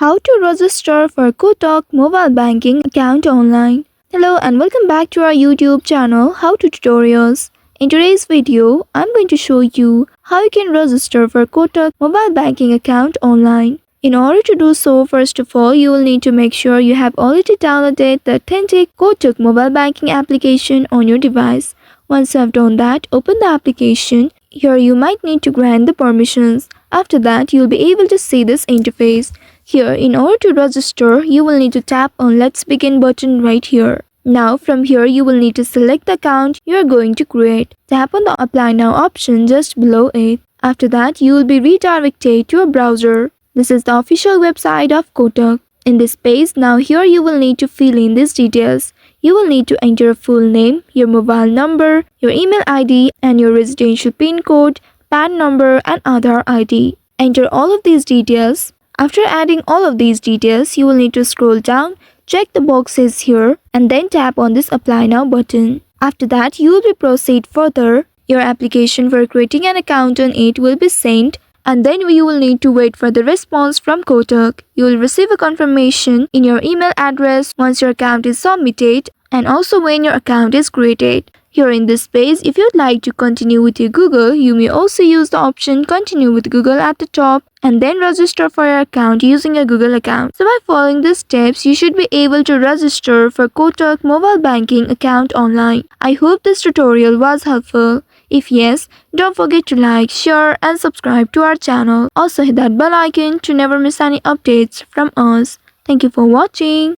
How to register for Kotak mobile banking account online. Hello and welcome back to our YouTube channel How to Tutorials. In today's video, I'm going to show you how you can register for Kotak mobile banking account online. In order to do so, first of all, you will need to make sure you have already downloaded the authentic Kotak mobile banking application on your device. Once you have done that, open the application. Here you might need to grant the permissions. After that, you'll be able to see this interface. Here, in order to register, you will need to tap on Let's Begin button right here. Now, from here, you will need to select the account you are going to create. Tap on the Apply Now option just below it. After that, you will be redirected to a browser. This is the official website of Kotak. In this page, now here you will need to fill in these details. You will need to enter a full name, your mobile number, your email ID, and your residential PIN code, PAN number, and Aadhaar ID. Enter all of these details. After adding all of these details, you will need to scroll down, check the boxes here, and then tap on this Apply Now button. After that, you will proceed further. Your application for creating an account on it will be sent, and then you will need to wait for the response from Kotak. You will receive a confirmation in your email address once your account is submitted and also when your account is created. Here in this page, if you'd like to continue with your Google, you may also use the option Continue with Google at the top and then register for your account using a Google account. So by following these steps, you should be able to register for Kotak mobile banking account online. I hope this tutorial was helpful. If yes, don't forget to like, share and subscribe to our channel. Also hit that bell icon to never miss any updates from us. Thank you for watching.